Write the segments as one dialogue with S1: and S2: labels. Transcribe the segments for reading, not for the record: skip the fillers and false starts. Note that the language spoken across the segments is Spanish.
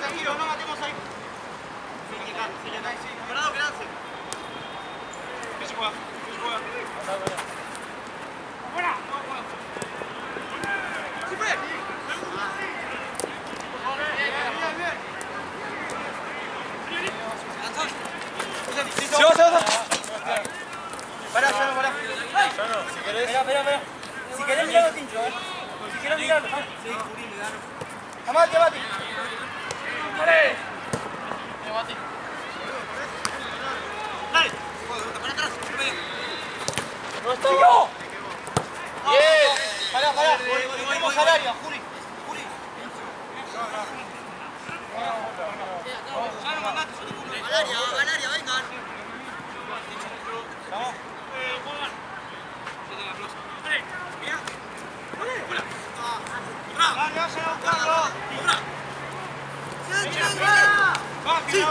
S1: Tranquilo, no matemos ahí. Parado, quedarse. ¿Qué se juega? ¿Qué se juega? ¡Fuera! ¡Sí fue!
S2: ¡Se va!
S1: Pará, pará.
S2: Si querés.
S1: Espera. Si querés mirarlo, Tincho, Si querés mirarlo. Sí, Amate. ¡Dale! Amate. ¡Dale! ¡Para atrás!
S2: ¡No está! ¡Yo!
S1: ¡Bien! Pará. Volvemos al área, Juli. Ya lo mandaste, yo te juro. Al área, vengan. Vamos. Tranquilo.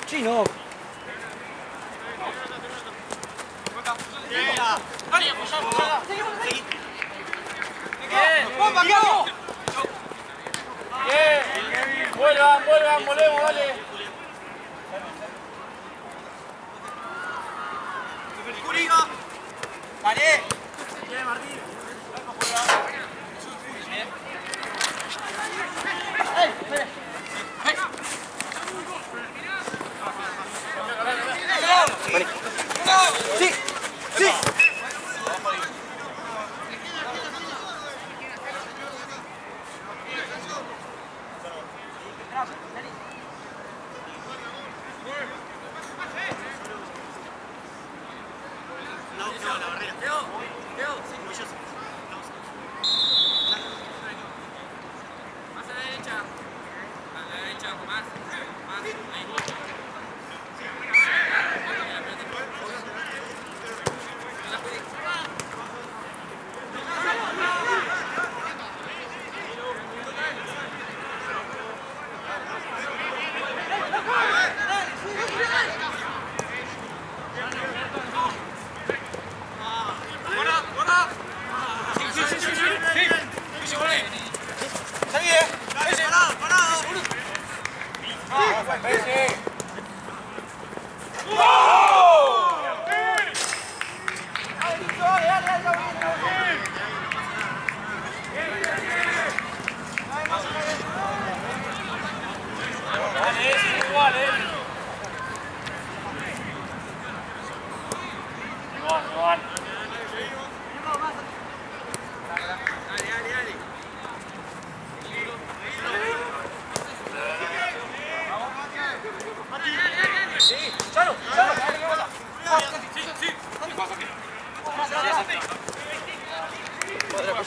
S2: Chino. Vuelvan, volvemos, dale.
S1: Vale.
S2: Sí.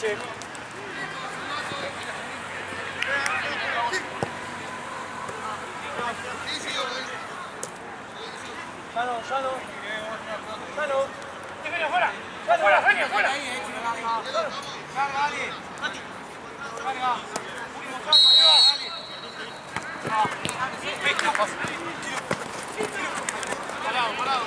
S2: Oye. Sano. Déjalo afuera. Afuera, Feni, afuera.
S1: Carga, dale. Mati. Carga. Último carga, dale. Parado.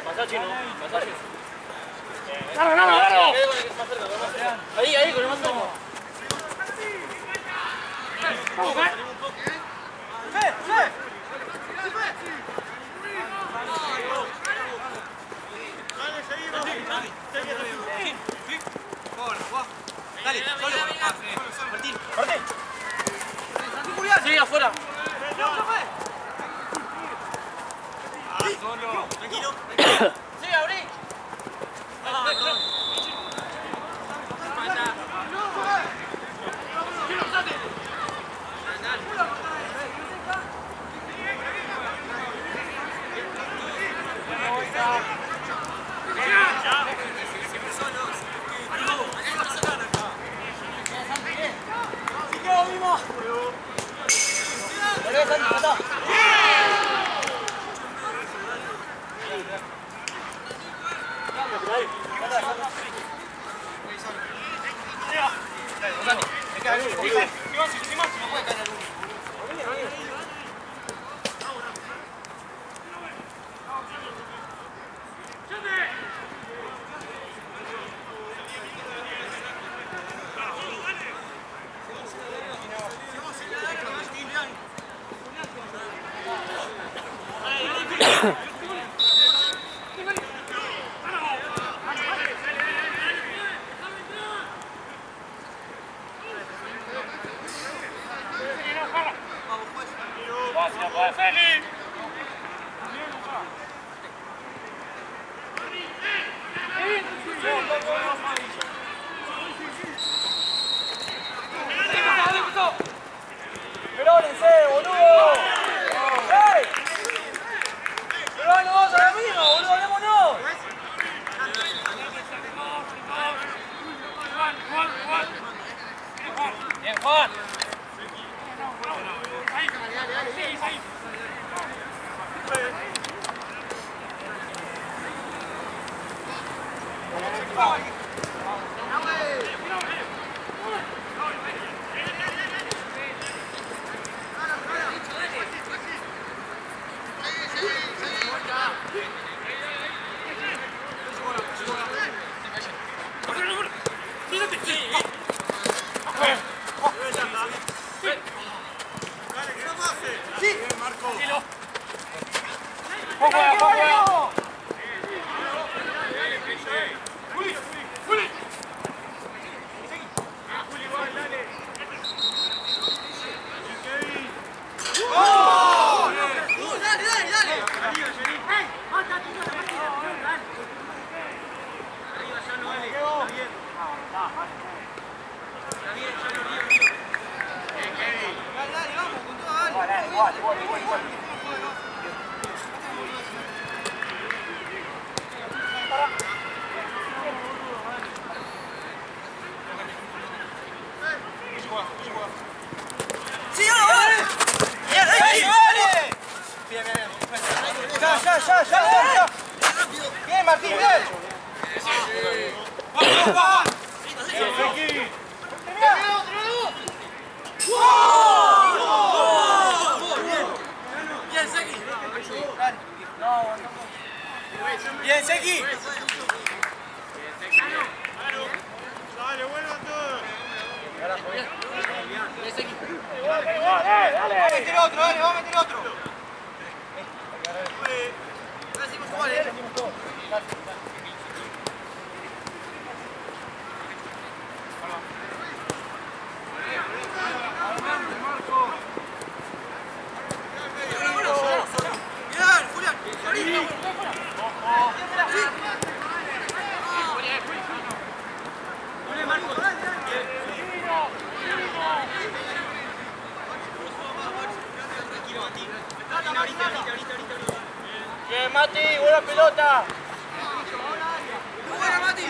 S2: Pasá, Chino. Claro. Ahí, con el más cerca. Vamos,
S1: Dale, solo. Martín.
S2: Sí, afuera.
S1: Solo. Tranquilo.
S2: Sí, abrí. ¡Perónense, boludo! ¡Ey! ¡Pero no vamos a la misma, boludo! ¡Hagámonos! ¡Bien, Juan! ¡Ya! ¡Bien, Martín, bien! ¡Vamos! ¡Bien, Seki!
S1: a meter otro, dale, vamos a meter otro.
S2: Bien, Mati, buena pelota.
S1: Buena, Mati.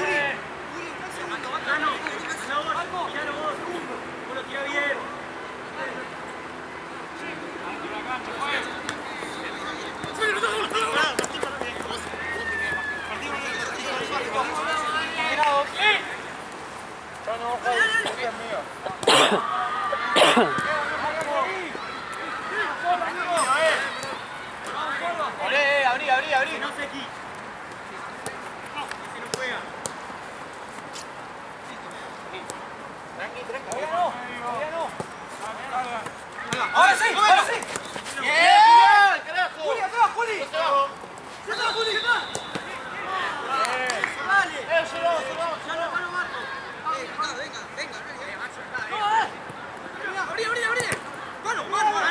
S1: Abrí. No sé aquí. Si no juega. Tranqui. Todavía no. Ahora sí. Bien, carajo. Juli, atrás, Juli. Atrás, Juli. Dale. Ya lo mano, Marco. Venga. Abrí. Mano. Marcos.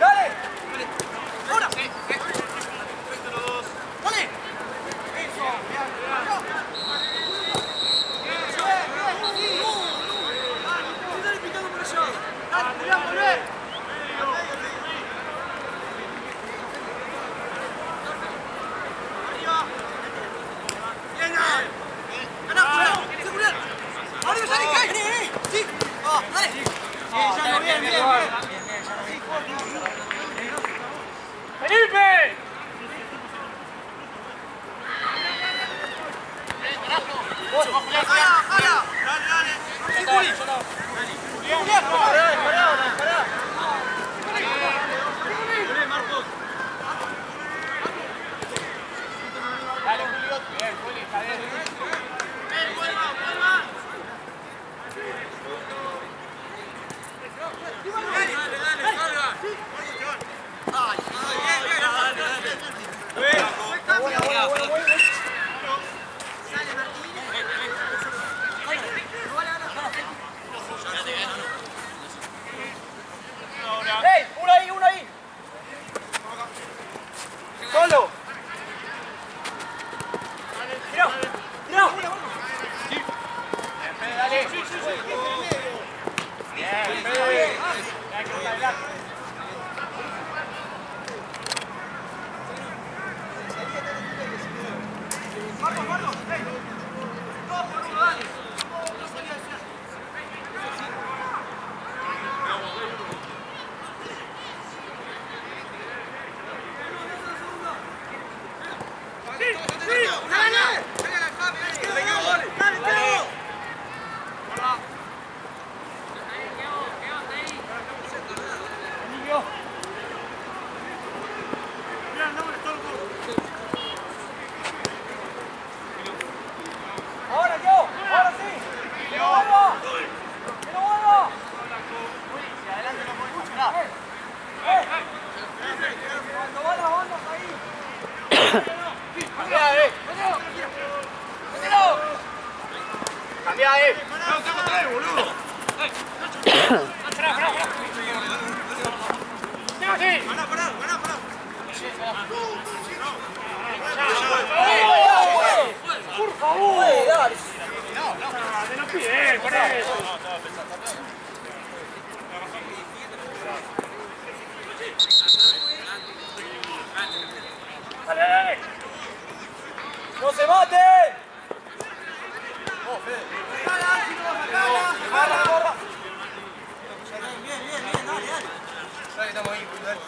S1: Dale. Ahora. Dale. Eso. Dale picando por allá. Dale, Julián, volvé. Arriba. Bien. Ganá, Julián. Sí, Julián. Arriba, salí, cae. Sí. Dale. Bien.
S2: ¡Felipe!
S1: ¡Jala! Dale. Sí, Juli. Julián, pará. Marcos.
S2: Dale, Julio. Bien, Juli, está bien.
S1: Vuelva. Dale, salga. Sale Martín.
S2: ¡Ey! ¡Uno ahí! ¡Solo! ¡Mirá! Dale. Bien, Fede.
S1: Marcos. Dale. Ahora sí. ¡Que no vuelva! Adelante no podemos entrar. Cuando va las bandas ahí.
S2: Cambia,
S1: Tengo tres, boludo. Pará.
S2: Por favor. Dale. De los pies, por eso. Dale. ¡No se maten! ¡Agarra!
S1: Bien, dale.
S2: Estamos ahí, dale.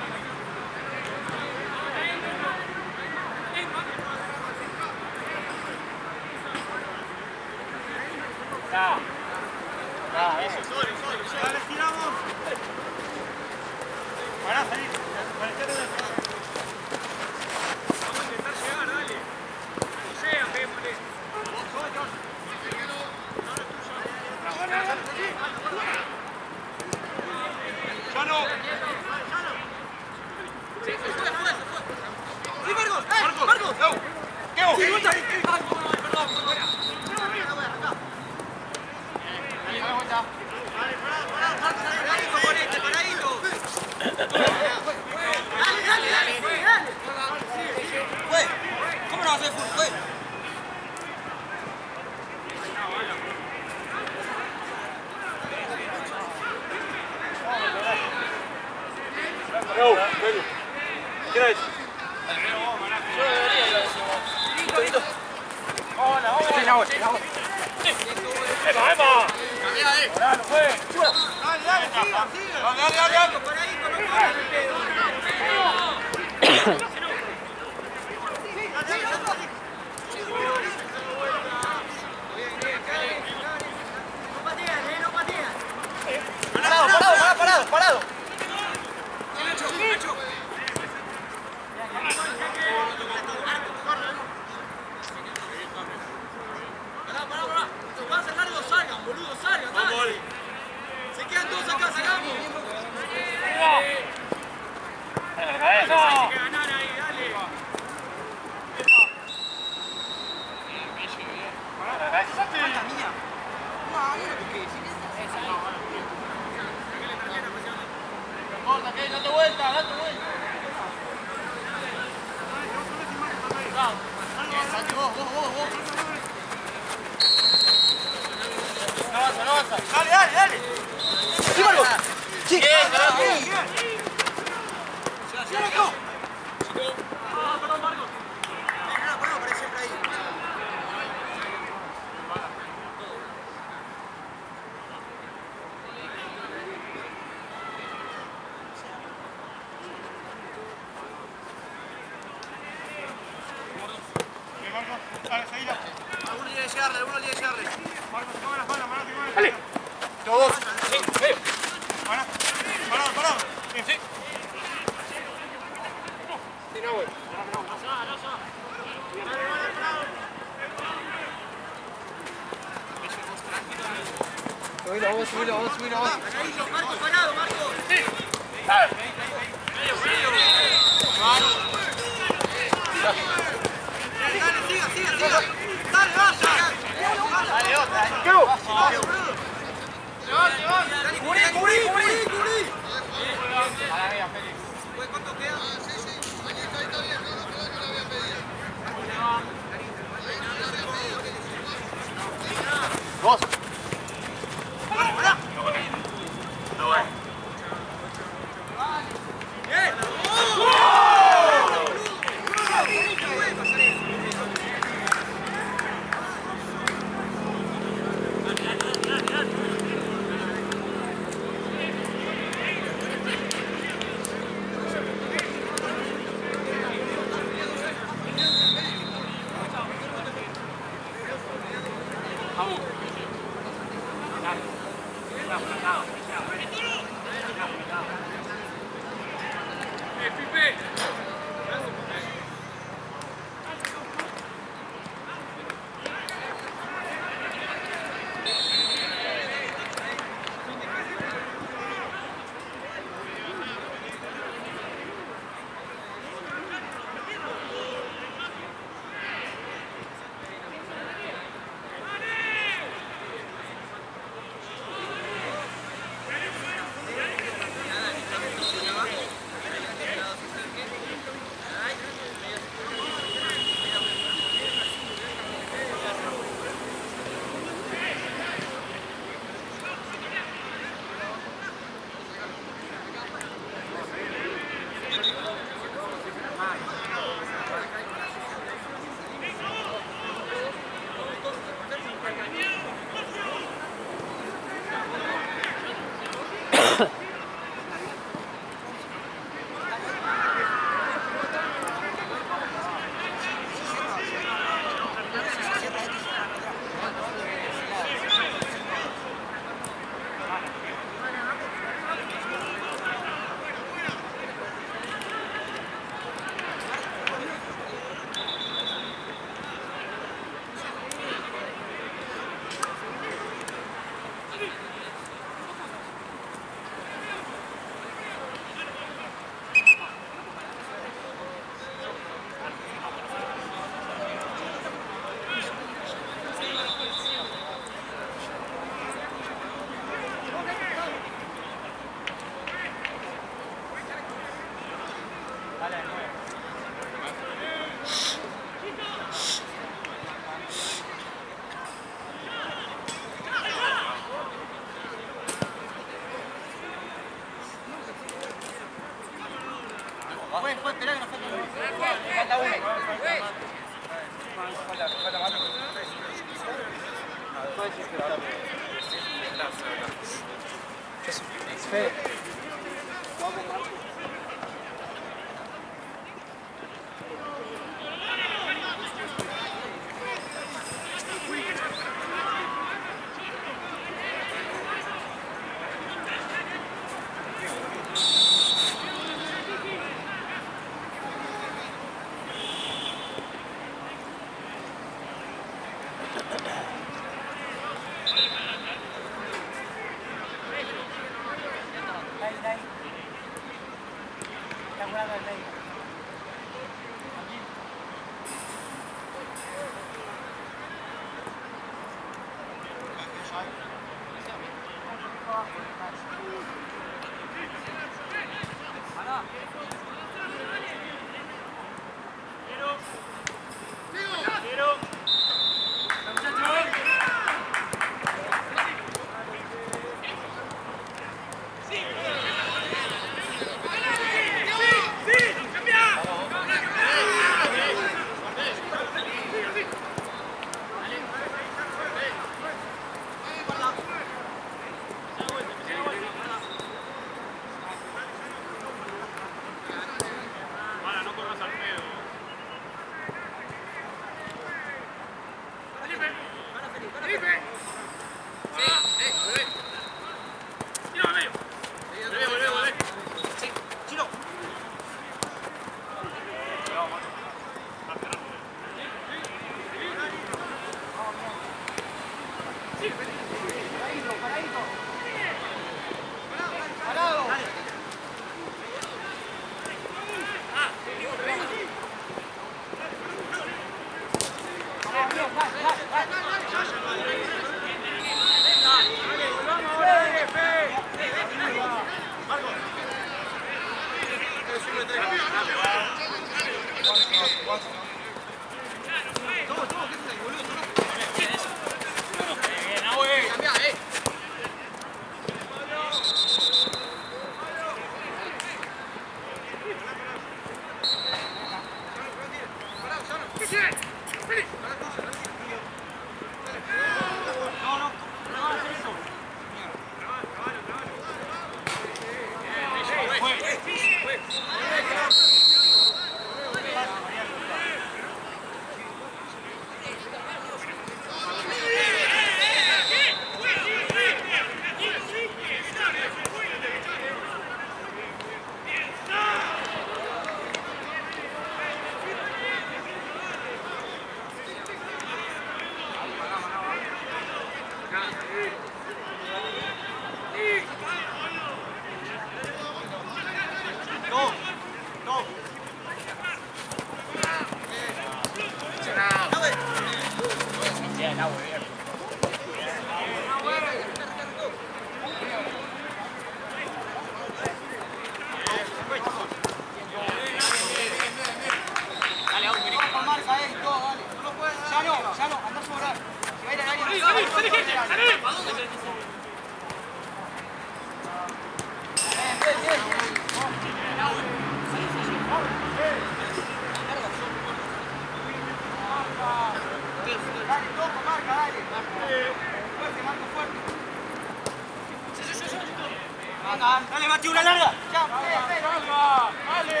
S1: Dale, Mati, una larga. Ya,
S2: Dale.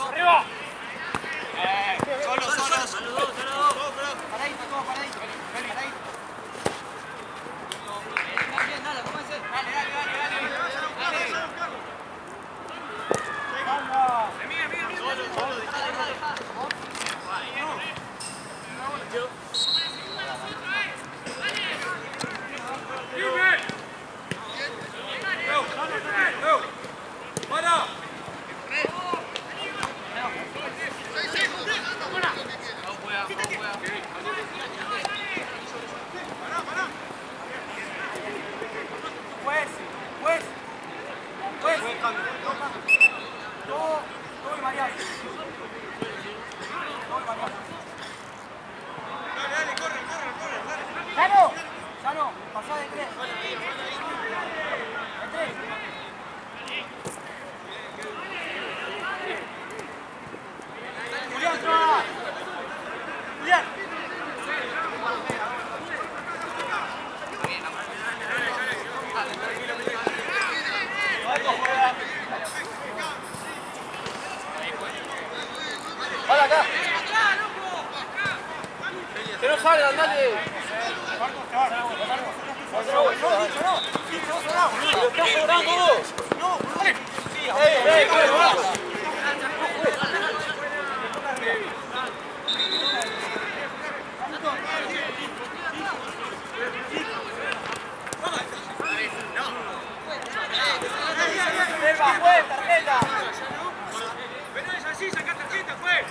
S2: Arriba.
S1: Solo.
S3: Paradito, todo paradito. Paradito. Bien, dale, cómense. Dale.
S1: Solo.
S3: Ya no, pasá de 3.
S1: Julián, trabaja. Julián.
S2: Vale acá. Que no salgan, dale. Pero estás cobrando vos.
S1: Tarjeta. Pero es así, saca tarjeta, fue.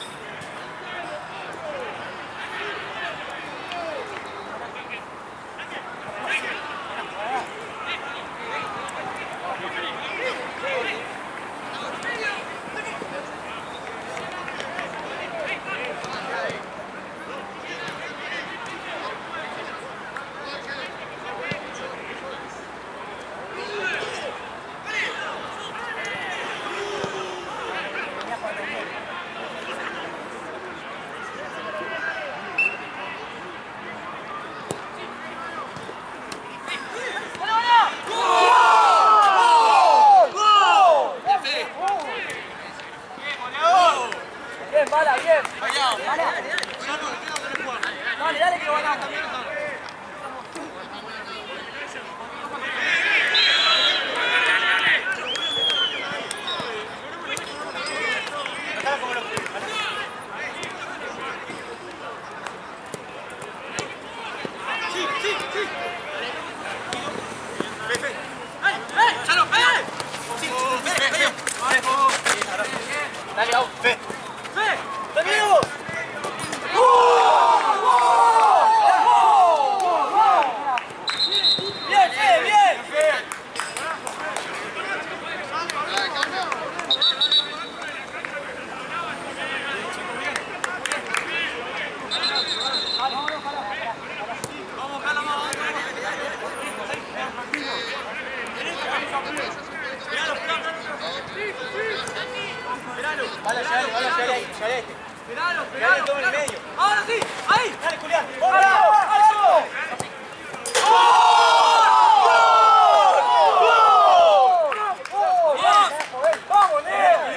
S3: Bien, bala, bien. Dale, que lo ganamos.
S2: Dale, vamos.
S1: ¡Fe!
S2: ¡Tenemos!
S1: ¡Bien, Fe, bien! Vamos, Carlos, vamos.
S2: Vale, ya ahí.
S1: Esperalo.
S2: Todo en el medio.
S1: Ahora sí, ahí.
S2: Dale, Julián.
S3: ¡Vamos, Leo!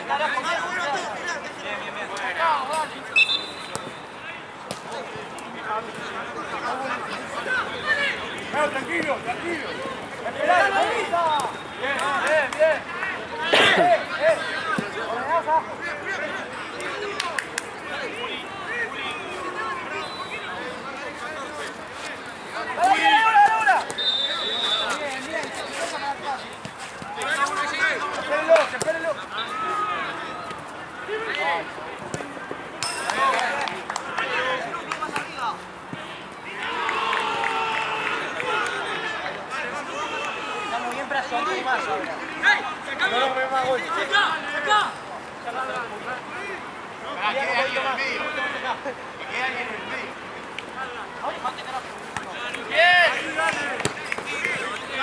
S1: Dale. Vuelve todo.
S2: Tranquilo.
S3: ¡Esperá, la avisa! Bien. Ordenanza. ¡Ahora! Bien. Espérenlo. Estamos bien presionados más ahora.
S2: No me más gol.
S1: Acá.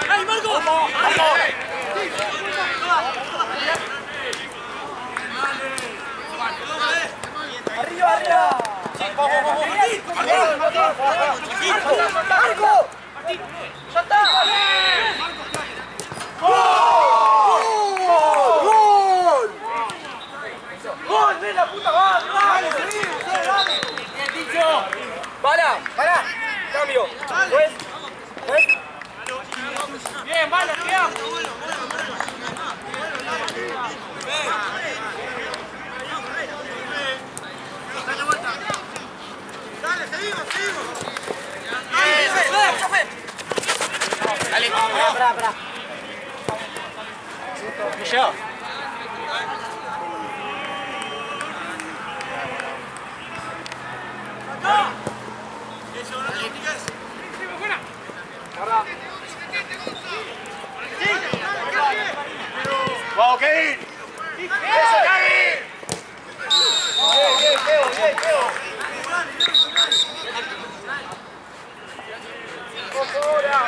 S1: ¡Ay, Marco!
S3: ¡Arriba! ¡Marco! ¡Ya está! ¡Gol! ¡Gol! ¡Ven la puta madre! ¡Dale, dale! ¡Bien dicho! ¡Para! ¡Cambio! ¿Ves?
S2: Bien, vale, quedamos.
S1: Dale, seguimos.
S3: Dale, pará. Yo.
S2: ¡Vamos, Kevin! ¡Eso, Kevin!
S3: Bien, Teo. ¡Dos horas!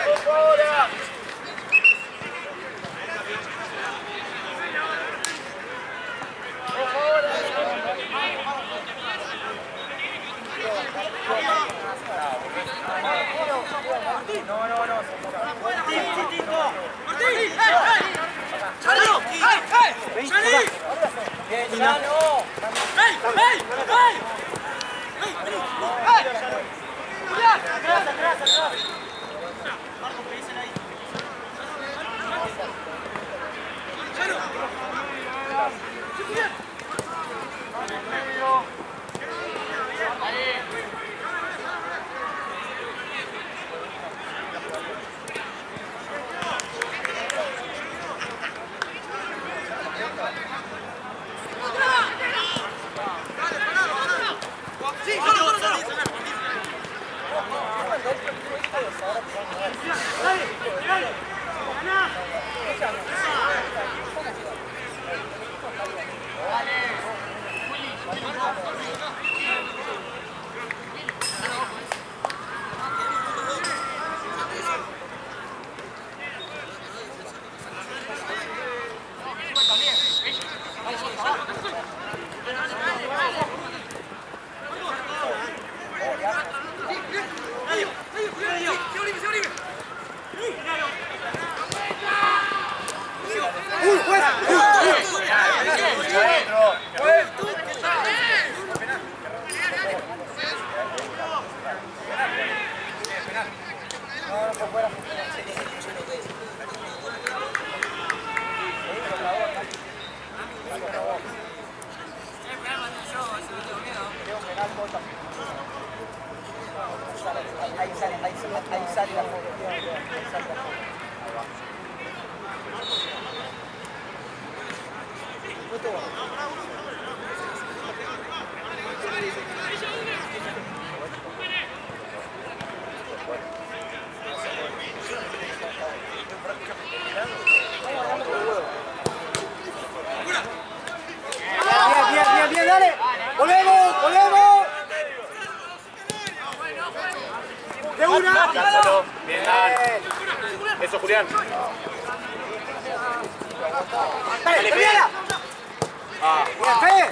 S3: Ahí sale la foto. Bien, dale. Volvemos. De una.
S2: Bien, dale. Eso, Julián.
S3: Dale, Fede. Bien, Fede.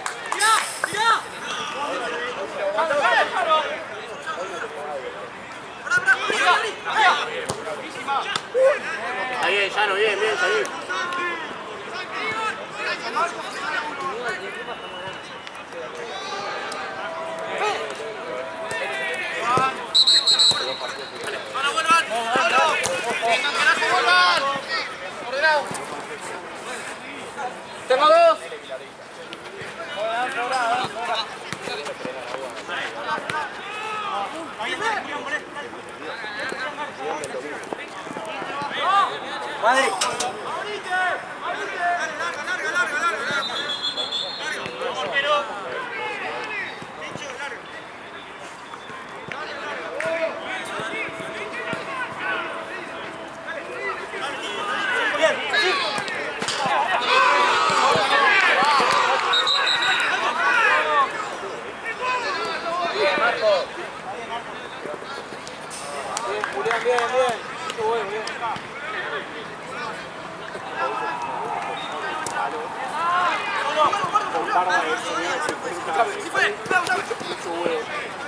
S2: Ahí bien, Llano, bien, salí.
S3: Tengo dos. Madrid.
S2: Tarda de subir, mucho huevo.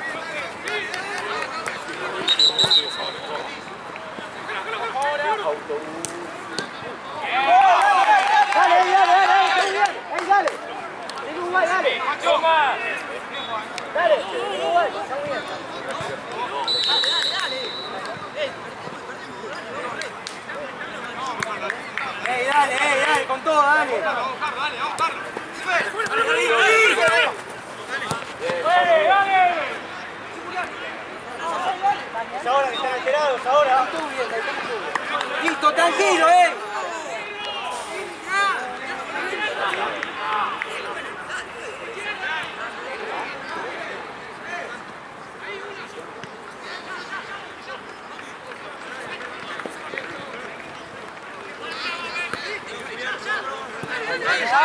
S3: vos, dale. Es ahora que están alterados, ahora. Listo, tranquilo,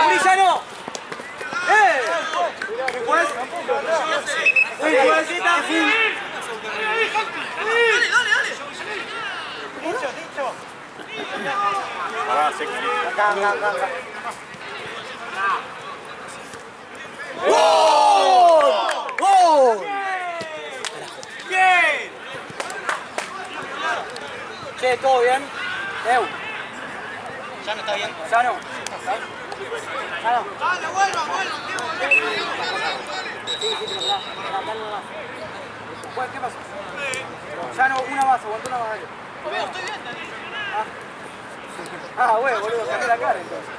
S3: Urizano. ¿Qué juez? Dicho. Acá. ¡Gol!
S1: ¡Bien!
S3: Che, ¿todo bien?
S1: Ya no está bien.
S3: Sano.
S1: Dale, vuelva.
S3: ¿Qué pasó? Sano, una más, aguantó una más.
S1: Estoy bien, Dani.
S3: Bueno, boludo, cambié la cara entonces.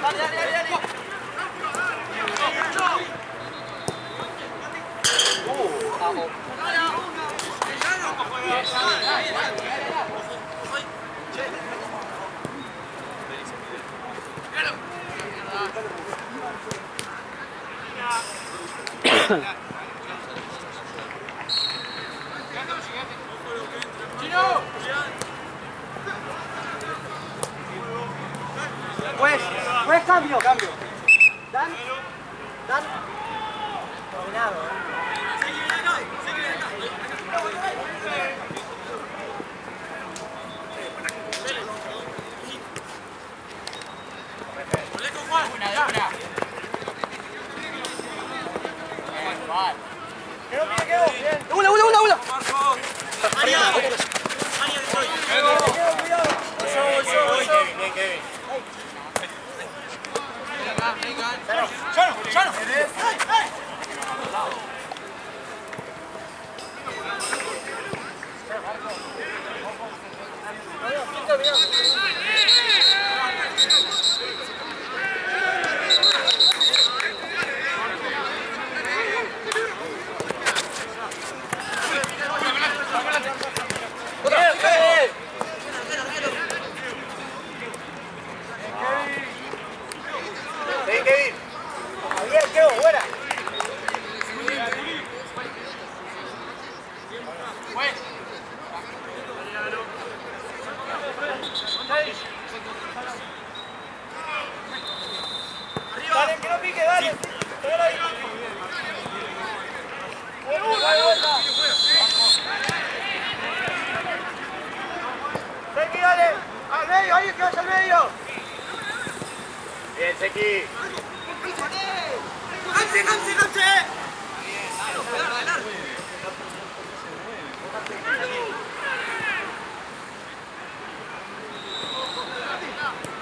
S1: Dale.
S3: Vamos. Pues cambio. Dan. Dominado. Una. Kevin. Bien, quedó buena. Dale, que no pique, dale. Seki, dale. Al medio, ahí que vaya al medio. Bien, Seki.
S1: ¡Gamse!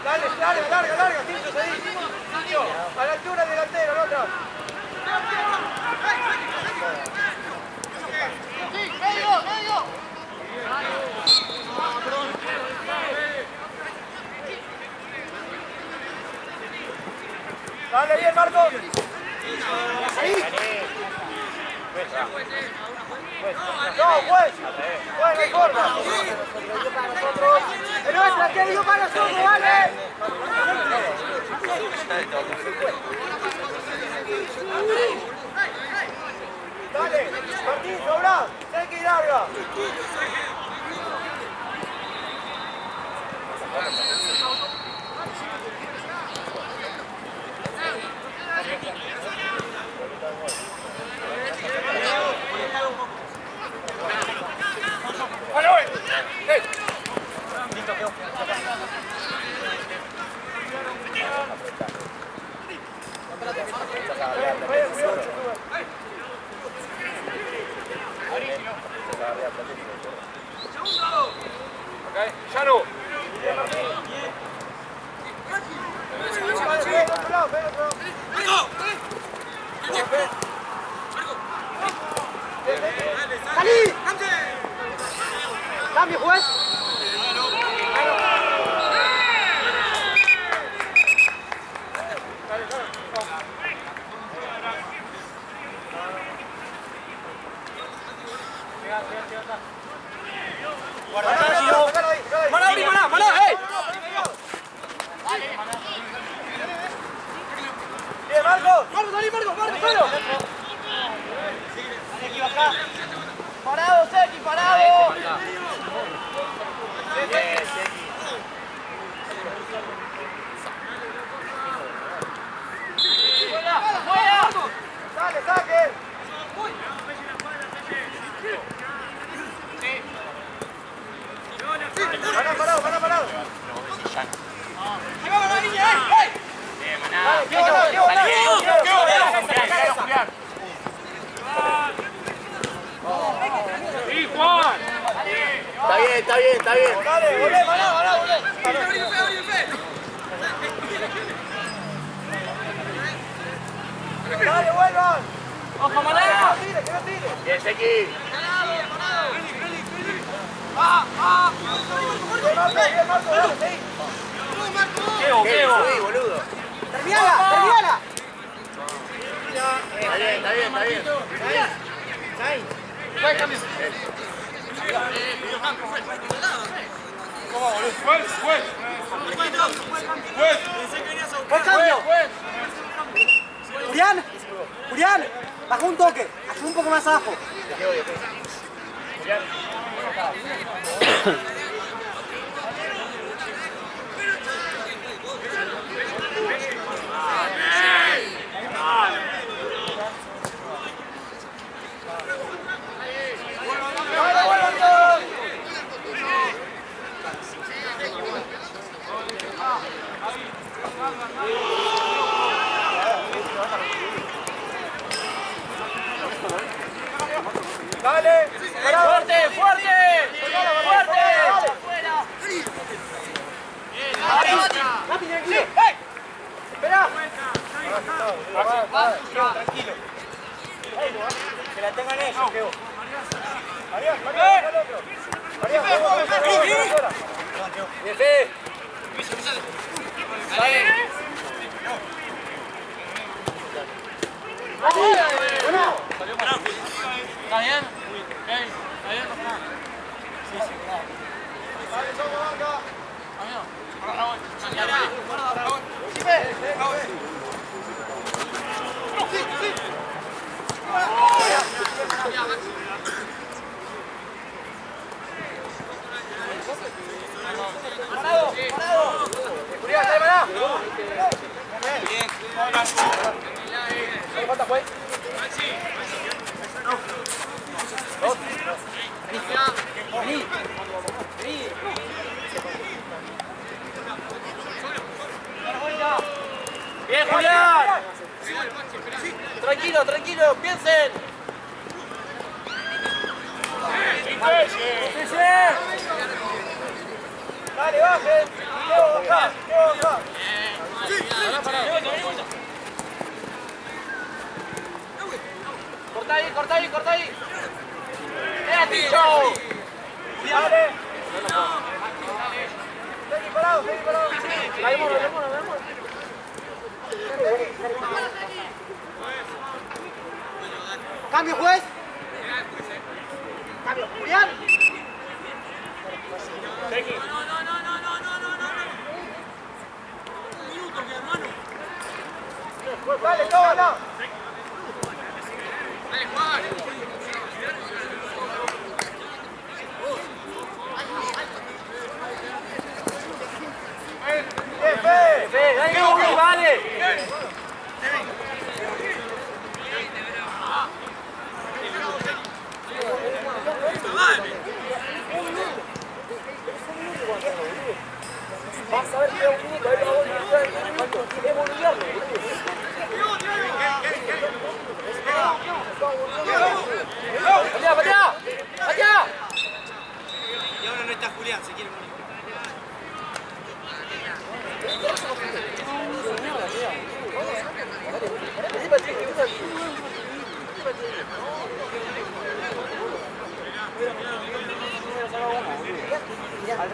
S3: Dale, larga, Tinto, ahí. A la altura del delantero, no atrás.
S1: ¡Medio!
S3: Dale bien, Marcos. Ahí. No, juez. Bueno, no importa. Es nuestra, que digo para nosotros, vale. Dale, Martín, sobra. Seki, larga.
S2: Okay, Shadow.
S3: Marcos, salí, Marcos, solo. Seki, baja. Parado, Seki, parado. Bien, Seki. ¡Fuera! ¡Dale, saque! Parado.
S2: ¡Sí, Juan!
S3: Está bien. Dale, volvé. Dale, vuelvan.
S2: ¡Ojo, Maná!
S3: Que no tire. Bien, Seki. Bien, Marco, dale, seguí.
S2: Queo.
S3: Sí, boludo.
S1: ¡Terminala!
S3: Está bien.
S1: ¡Fue cambio! ¡Fue cambio! Julián, baja un toque, hazlo un poco más abajo.
S3: Dale.
S2: ¡Fuerte!
S1: ¡Rápido, ¡hey! ¡Espera!
S3: Tranquilo. Que la tengan ellos, Keo. María, Bien, Fe.
S2: ¿Está bien? ¿Está bien?
S3: Dale, Soco, banca. Parado. Julián, dale, Maná. Bien. ¿Qué falta, juez?
S2: ¡Bien, Julián! Tranquilo, piensen.
S3: Dale, bajen. Keo, baja.
S2: Corta ahí. ¡Ticho!
S3: Dale. Seguí parado.
S2: Démonos.
S1: ¡Cambio, juez! ¡Cambio, Julián!
S3: Dale, todo, no.
S2: Fe, dale, vale.
S3: Vas a ver que es un minuto, ahí lo voy a es boliviano,
S2: ¡Patea!
S1: Y ahora no está Julián, se quiere morir.
S3: Al